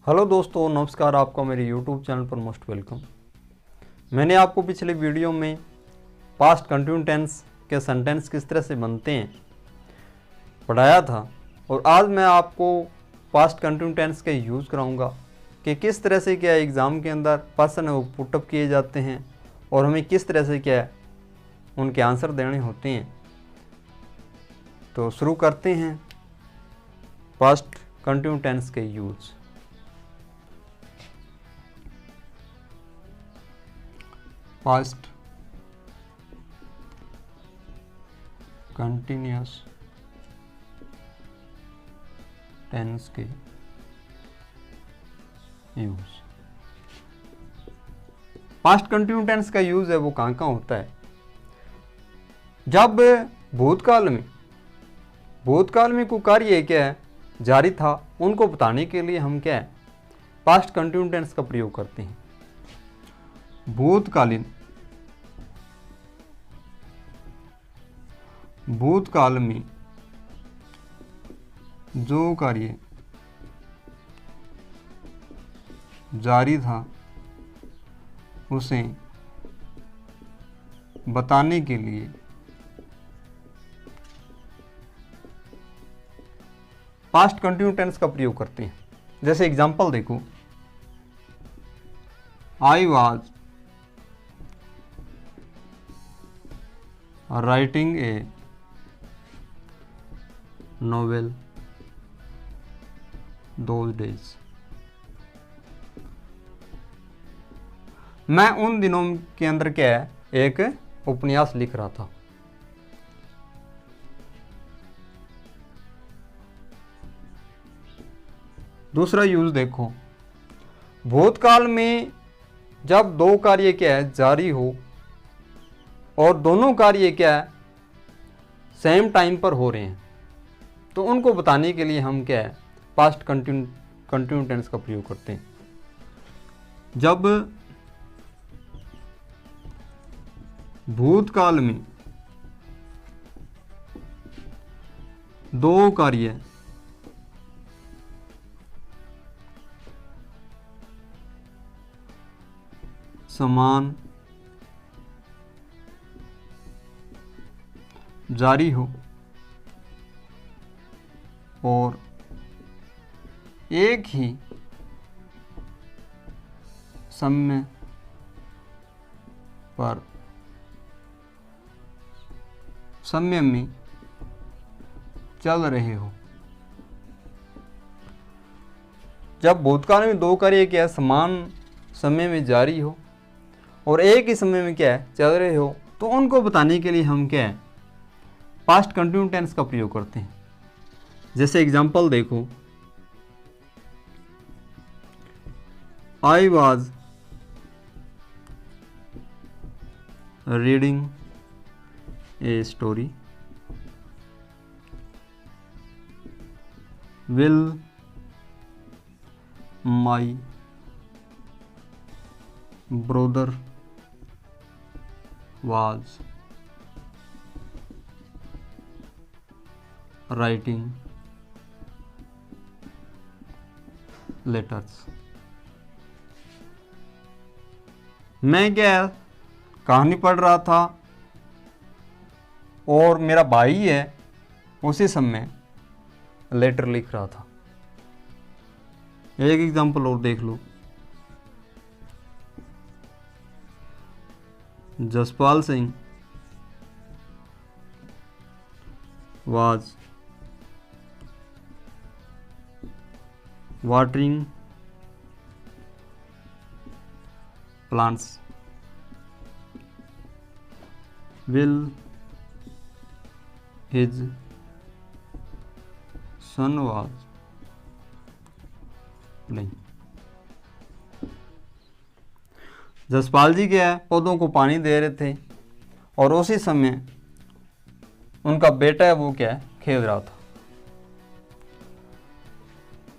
Hello दोस्तों, नमस्कार। आपका मेरे यूट्यूब चैनल पर मोस्ट वेलकम। मैंने आपको पिछले वीडियो में पास्ट कंटिन्यूस टेंस के सेंटेंस किस तरह से बनते हैं पढ़ाया था, और आज मैं आपको पास्ट कंटिन्यूस टेंस के यूज़ कराऊंगा कि किस तरह से क्या एग्ज़ाम के अंदर पर्सन है वो पुटअप किए जाते हैं और हमें किस तरह से क्या उनके आंसर देने होते हैं। तो शुरू करते हैं पास्ट कंटिन्यूस टेंस के यूज़। पास्ट कंटिन्यूस टेंस के यूज। पास्ट कंटिन्यूस टेंस का यूज है वो कहाँ कहाँ होता है? जब भूतकाल में कोई कार्य क्या है जारी था, उनको बताने के लिए हम क्या है पास्ट कंटिन्यूस टेंस का प्रयोग करते हैं। भूतकाल में जो कार्य जारी था उसे बताने के लिए पास्ट कंटिन्यूस टेंस का प्रयोग करते हैं। जैसे एग्जांपल देखो, I was writing a novel those days. मैं उन दिनों के अंदर क्या है एक उपन्यास लिख रहा था। दूसरा यूज देखो, भूतकाल में जब दो कार्य क्या है जारी हो और दोनों कार्य क्या है सेम टाइम पर हो रहे हैं, तो उनको बताने के लिए हम क्या है पास्ट कंटिन्यूस टेंस का प्रयोग करते हैं। जब भूतकाल में दो कार्य समान जारी हो और एक ही समय में चल रहे हो। जब भूतकाल में दो कार्य क्या समान समय में जारी हो और एक ही समय में क्या है चल रहे हो, तो उनको बताने के लिए हम क्या है पास्ट कंटिन्यूस टेंस का प्रयोग करते हैं। जैसे एग्जांपल देखो, I was reading a story, will my brother was writing letters। मैं क्या कहानी पढ़ रहा था और मेरा भाई है उसी समय लेटर लिख रहा था। एक एग्जांपल और देख लो, Jaspal Singh was watering plants, will his son was playing। Jaspal जी क्या है पौधों को पानी दे रहे थे और उसी समय उनका बेटा है वो क्या है खेल रहा था।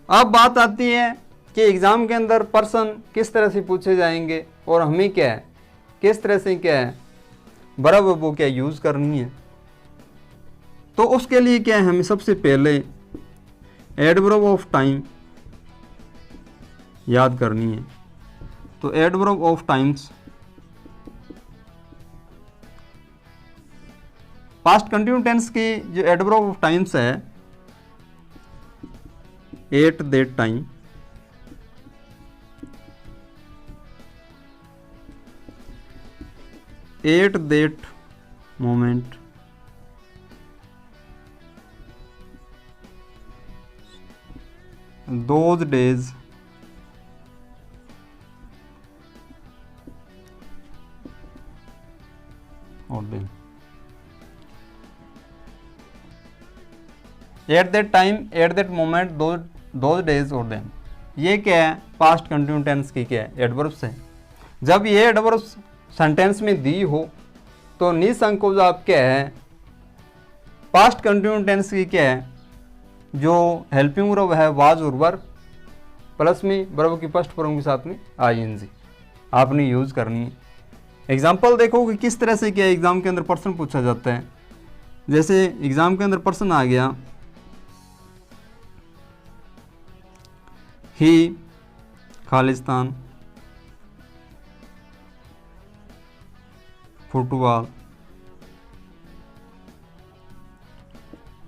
अब बात आती है कि एग्जाम के अंदर पर्सन किस तरह से पूछे जाएंगे और हमें क्या है किस तरह से क्या है बराबर वो क्या यूज करनी है। तो उसके लिए क्या है हमें सबसे पहले एडवर्ब ऑफ टाइम याद करनी है। तो adverb of times, past continuous tense की जो एडवर्ब ऑफ टाइम्स है, at that time, at that moment, those days, or then, at that time, at that moment, those days or then, ये क्या है? पास्ट कंटिन्यूस टेंस की क्या है? Adverbs है। जब ये एडवर्ब्स सेंटेंस में दी हो तो निसंकोच क्या है? पास्ट कंटिन्यूस टेंस की क्या है? जो हेल्पिंग वर्ब है वाज और वर, प्लस में वर्ब की फर्स्ट फॉर्म के साथ में आईएनजी आपने यूज करनी है। एग्जाम्पल देखो कि किस तरह से क्या एग्जाम के अंदर प्रश्न पूछा जाता है। जैसे एग्जाम के अंदर प्रश्न आ गया, ही Khalistan football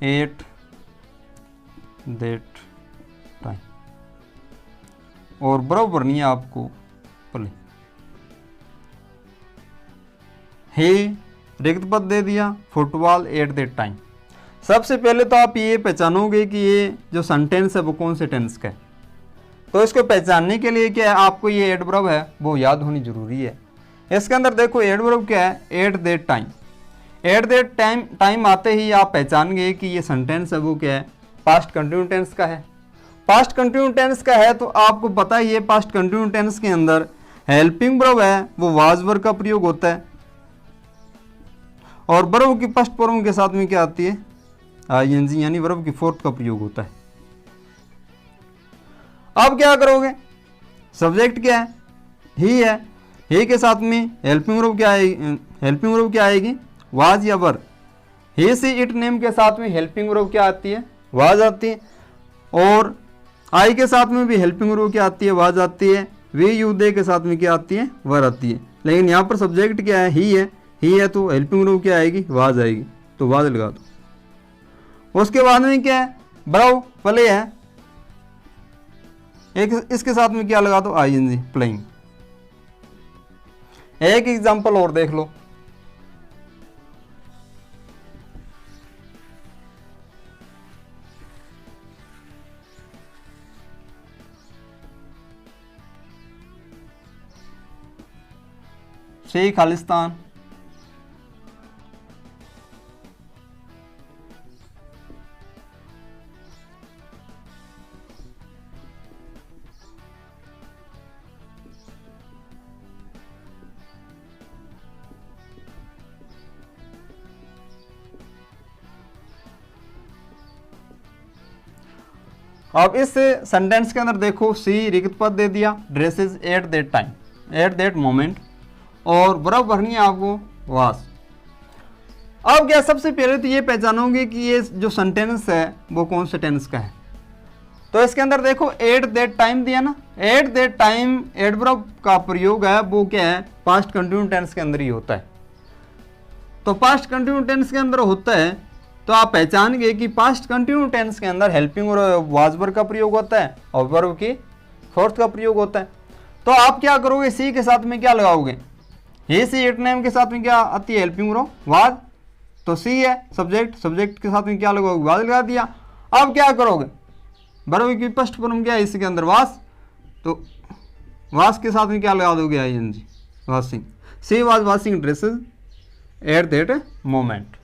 at that time, और बराबर नहीं है आपको पहले हे रिक्त पद दे दिया, फुटबॉल एट दैट टाइम। सबसे पहले तो आप ये पहचानोगे कि ये जो सेंटेंस है वो कौन से टेंस का है। तो इसको पहचानने के लिए क्या है, आपको ये एडवर्ब है वो याद होनी जरूरी है। इसके अंदर देखो एडवर्ब क्या है, at that time. At that time आते ही आप पहचान गए कि ये सेंटेंस है वो क्या है, पास्ट कंटिन्यूस टेंस का है। पास्ट कंटिन्यूस टेंस का है तो आपको पता ही है पास्ट कंटिन्यूस टेंस के अंदर हेल्पिंग वर्ब है वो वाज वर्ब का प्रयोग होता है, और वर्ब की फर्स्ट फॉर्म के साथ में क्या आती है? आईएनजी, यानी वर्ब की फोर्थ का प्रयोग होता है। अब क्या करोगे? सब्जेक्ट क्या है? ही है। ही के साथ में हेल्पिंग वर्ब क्या आएगी? हेल्पिंग वर्ब क्या आएगी? वाज या वर। ही सी इट नेम के साथ में हेल्पिंग वर्ब क्या आती है? वाज आती है। और आई के साथ में भी हेल्पिंग वर्ब क्या आती है? वाज आती है। वी यू दे के साथ में क्या आती है? वर आती है। लेकिन यहाँ पर सब्जेक्ट क्या है? ही है। ही है तो हेल्पिंग वर्ब क्या आएगी? वाज आएगी, तो वाज लगा दो। उसके बाद में क्या है? ब्राउ प्ले है, एक इसके साथ में क्या लगा दो? ING, playing. एक एग्जांपल और देख लो, शेख खालिस्तान अब इस सेंटेंस के अंदर देखो, सी रिक्त पद दे दिया, dresses at that time, at that moment, और वर्ब भरनी है आपको वास। अब क्या, सबसे पहले तो ये पहचानोगे कि ये जो सेंटेंस है वो कौन से टेंस का है। तो इसके अंदर देखो एट दैट टाइम दिया ना, एट दैट टाइम एडवर्ब का प्रयोग है वो क्या है? पास्ट कंटिन्यूस टेंस के अंदर ही होता है। तो पास्ट कंटिन्यूस टेंस के अंदर होता है तो आप पहचान गए कि पास्ट कंटिन्यूस टेंस के अंदर हेल्पिंग और वाज वर्ब का प्रयोग होता है और वर्ब की फोर्थ का प्रयोग होता है। तो आप क्या करोगे? सी के साथ में क्या लगाओगे? ही सी इट नेम के साथ में क्या आती है? Helping verb was. तो सी है सब्जेक्ट, सब्जेक्ट के साथ में क्या लगाओगे? वाज लगा दिया। अब क्या करोगे? वर्ब की फर्स्ट फॉर्म क्या है इसके अंदर? वास। तो वास के साथ में क्या लगा दोगे? ING, washing. She was washing dresses at that moment.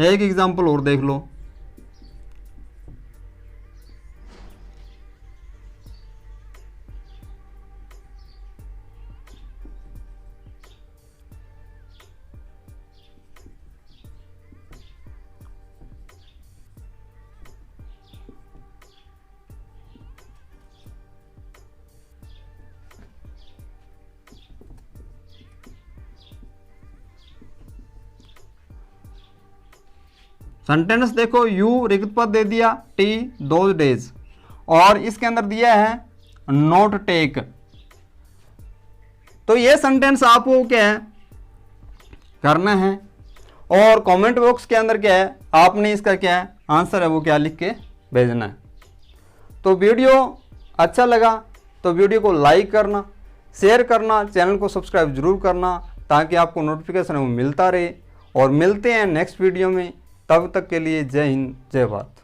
एक एग्जांपल और देख लो, सेंटेंस देखो, यू रिक्त पद दे दिया, टी दोज डेज, और इसके अंदर दिया है नोट टेक। तो ये सेंटेंस आपको क्या है करना है, और कमेंट बॉक्स के अंदर क्या है आपने इसका क्या है आंसर है वो क्या लिख के भेजना है। तो वीडियो अच्छा लगा तो वीडियो को लाइक करना, शेयर करना, चैनल को सब्सक्राइब जरूर करना, ताकि आपको नोटिफिकेशन वो मिलता रहे। और मिलते हैं नेक्स्ट वीडियो में, तब तक के लिए जय हिंद जय भारत।